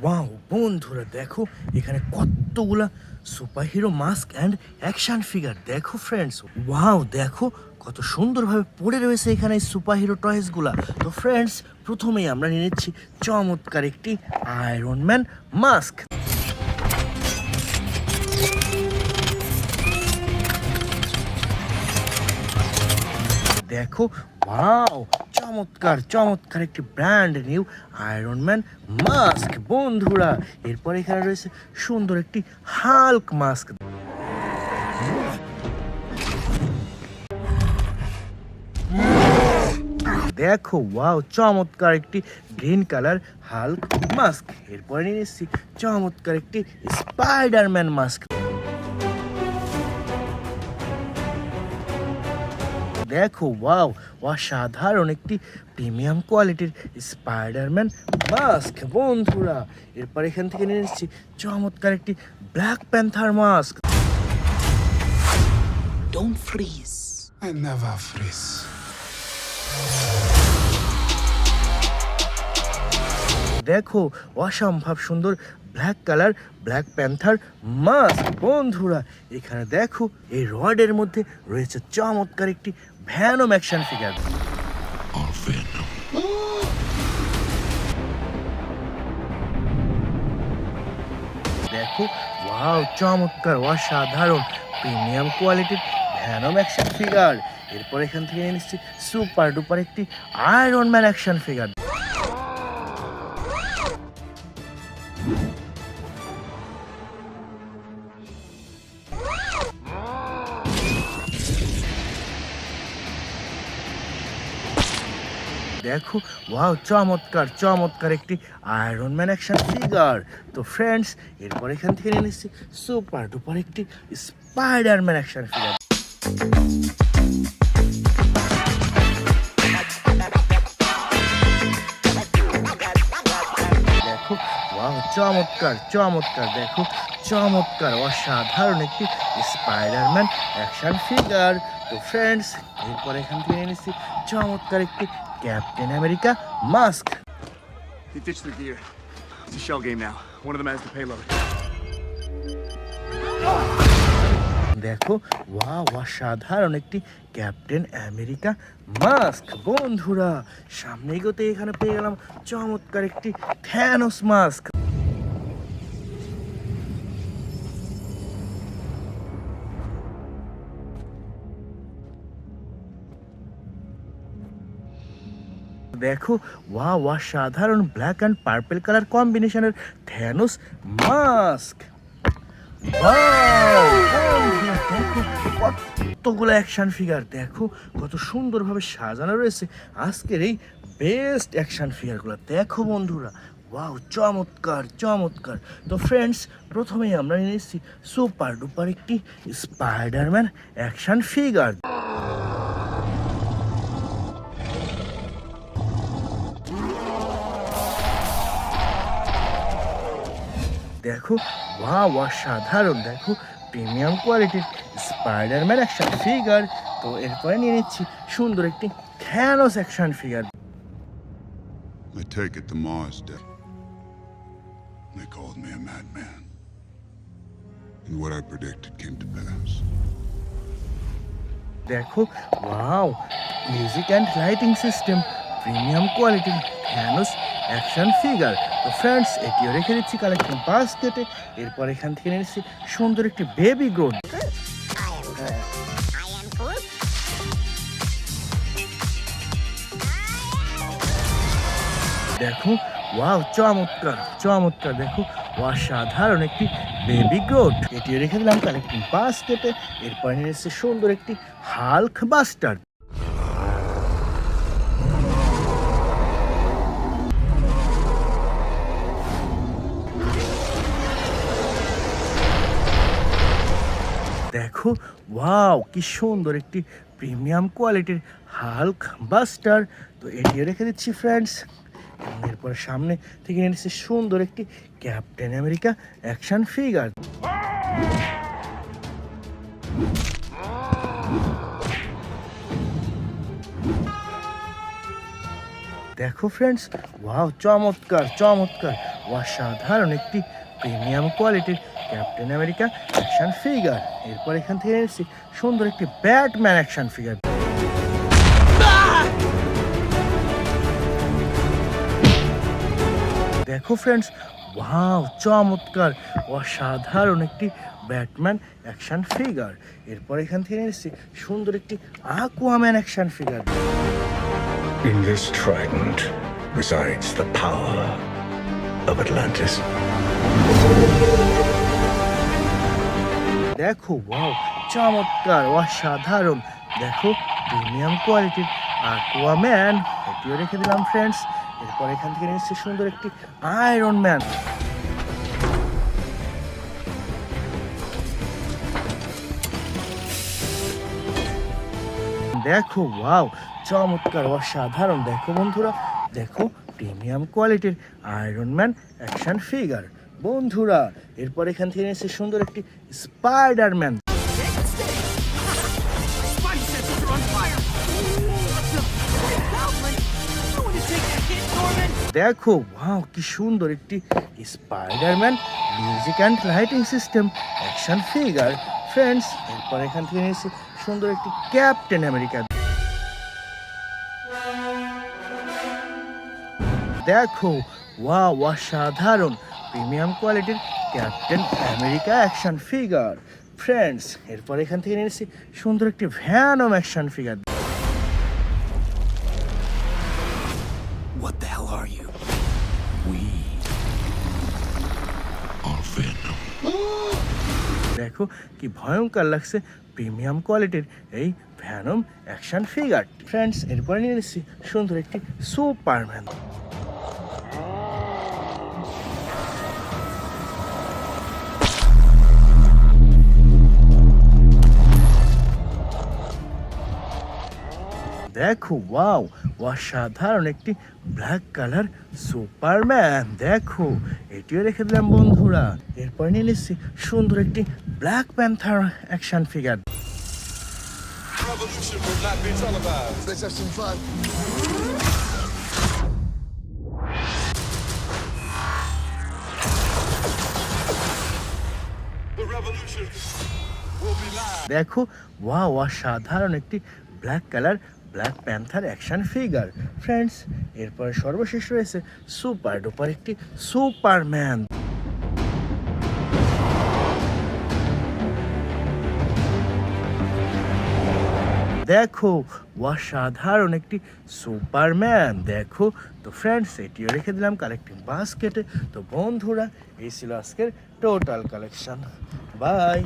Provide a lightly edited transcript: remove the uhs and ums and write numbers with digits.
Wow বন্ধুরা দেখো এখানে কতগুলা super hero mask and action figure. দেখো ফ্রেন্ডস, ওয়াও দেখো কত সুন্দরভাবে পড়ে রয়েছে এখানে এই সুপার হিরো টয়েসগুলা। তো ফ্রেন্ডস, প্রথমেই আমরা নিয়ে নিচ্ছি চমৎকার একটি আয়রন ম্যান মাস্ক। দেখো ওয়াও চমৎকার চমৎকার একটি brand new iron man mask বন্ধুরা। এরপর এখানে রয়েছে সুন্দর একটি হাল্ক মাস্ক। দেখো ওয়াও চমৎকার একটি গ্রিন কালার হাল্ক মাস্ক। এরপরে নিয়ে এসেছি চমৎকার একটি স্পাইডারম্যান মাস্ক। দেখো ওয়াও অসাধারণ একটি প্রিমিয়াম কোয়ালিটির স্পাইডারম্যান মাস্ক বন্ধুরা। এরপর এখান থেকে নিয়ে এসেছি চমৎকার একটি black panther mask. Don't freeze. I never freeze. দেখো অসম্ভব সুন্দর black colour black panther mask বন্ধুরা। এখানে দেখো এই রডের মধ্যে রয়েছে চমৎকার একটি ভ্যানম অ্যাকশন ফিগার। দেখো ওয়াও চমৎকার অসাধারণ প্রিমিয়াম কোয়ালিটির ভ্যানম অ্যাকশন ফিগার। এরপর এখান থেকে নিয়ে নিচ্ছি সুপার ডুপার একটি আয়রন ম্যান অ্যাকশন ফিগার। দেখো ওয়াও চমৎকার চমৎকার একটি আয়রন ম্যান অ্যাকশন ফিগার। তো ফ্রেন্ডস, এরপর এখান থেকে নিয়ে নিচ্ছি সুপার ডুপার একটি স্পাইডারম্যান অ্যাকশন ফিগার। দেখো ওয়াও চমৎকার চমৎকার দেখো চমৎকার অসাধারণ একটি স্পাইডারম্যান অ্যাকশন ফিগার। তো ফ্রেন্ডস, এরপর এখান থেকে নিয়ে নিচ্ছি চমৎকার একটি captain America mask. He ditched the gear. It's a shell game now. One of them has the payload. দেখো ওয়াও অসাধারণ একটি ক্যাপ্টেন আমেরিকা মাস্ক বন্ধুরা। সামনে এগোতে এখানে পেয়ে গেলাম চমৎকার একটি থ্যানোস মাস্ক। দেখো ওয়াও অসাধারণ ব্ল্যাক অ্যান্ড পার্পল কালার কম্বিনেশনের থ্যানোস মাস্ক। দেখো কতগুলো অ্যাকশন ফিগার, দেখো কত সুন্দরভাবে সাজানো রয়েছে আজকের এই বেস্ট অ্যাকশন ফিগারগুলো। দেখো বন্ধুরা ওয়াও চমৎকার চমৎকার। তো ফ্রেন্ডস, প্রথমেই আমরা নিয়ে এসেছি সুপার ডুপার একটি স্পাইডারম্যান অ্যাকশন ফিগার। দেখো ওয়াও অসাধারণ দেখো প্রিমিয়াম কোয়ালিটির স্পাইডারম্যান অ্যাকশন ফিগার। তো এরপরে নিয়ে নিচ্ছি সুন্দর একটি Thanos action figure. I take it to Mars Day. They called me a madman. And what I predicted came to pass. দেখো wow music and lighting system premium কোয়ালিটির Thanos action figure. তো friends, এটিও রেখে দিচ্ছি collection বাস্কেটে। এরপর এখান থেকে নিচ্ছি সুন্দর একটি বেবি গ্রোথ। দেখো ওয়াও চমৎকার চমৎকার দেখো অসাধারণ একটি বেবি গ্রোথ। এটিও রেখে দিলাম কালেকশন বাস্কেটে। এরপর নিয়ে এসেছে সুন্দর একটি হাল্ক বাস্টার। দেখো ওয়াও কি সুন্দর একটি প্রিমিয়াম কোয়ালিটির হাল্ক বাস্টার। তো এটিও রেখে দিচ্ছি ফ্রেন্ডস। এরপর সামনে থেকে নিচ্ছে সুন্দর একটি ক্যাপ্টেন আমেরিকা অ্যাকশন ফিগার। দেখো ফ্রেন্ডস, ওয়াও চমৎকার চমৎকার অসাধারণ একটি প্রিমিয়াম কোয়ালিটির ক্যাপ্টেন আমেরিকা অ্যাকশন ফিগার। এরপর এখান থেকে এসেছি সুন্দর একটি ব্যাটম্যান অ্যাকশন ফিগার। দেখো ফ্রেন্ডস, ওয়াও চমৎকার অসাধারণ একটি ব্যাটম্যান অ্যাকশন ফিগার। এরপর এখান থেকে এসেছি সুন্দর একটি Aquaman action figure. In this trident resides the power of Atlantis. দেখো ওয়াও চমৎকার অসাধারণ, দেখো প্রিমিয়াম কোয়ালিটির আকুয়াম্যান, এটিও রেখে দিলাম ফ্রেন্ডস। এরপর এখান থেকে নিচ্ছে সুন্দর একটি আয়রন ম্যান। দেখো ওয়াও চমৎকার অসাধারণ, দেখো বন্ধুরা, দেখো প্রিমিয়াম কোয়ালিটির আয়রন ম্যান অ্যাকশন ফিগার। বন্ধুরা এরপর এখান থেকে নিচ্ছে সুন্দর একটি Spiderman. Spidey senses are on fire! What's up? Goblin! I want to take that hit, Norman! দেখো ওয়াও কি সুন্দর একটি Spiderman music and lighting system action figure friends. এরপর এখান থেকে নিয়েছি সুন্দর একটি ক্যাপ্টেন আমেরিকা। দেখো ওয়াও অসাধারণ প্রিমিয়াম কোয়ালিটির captain America action figure friends. এরপর এখান থেকে নিয়েছি সুন্দর একটি Venom action figure. What the hell are you? We are Venom. দেখো কি ভয়ঙ্কর লাগছে প্রিমিয়াম কোয়ালিটির এই ভ্যানম অ্যাকশন ফিগার ফ্রেন্ডস। এরপরে নিয়ে নিচ্ছি সুন্দর একটি সুপারম্যান। দেখো ওয়াও অসাধারণ একটি ব্ল্যাক কালার সুপারম্যান, দেখো এটিও রেখে দিলাম বন্ধুরা। এরপর নিয়ে নিচ্ছি সুন্দর একটি black panther action figure. Revolution will not be televised. Let's have some fun. The revolution will be live. দেখো ওয়াও অসাধারণ একটি black colour black panther action figure friends. এরপরে সর্বশেষ রয়েছে সুপার ডুপার একটি সুপারম্যান। দেখো অসাধারণ একটি সুপারম্যান, দেখো তো ফ্রেন্ডস এটিও রেখে দিলাম কালেক্টিং বাস্কেটে। তো বন্ধুরা এই ছিল আজকের টোটাল কালেকশন। বাই।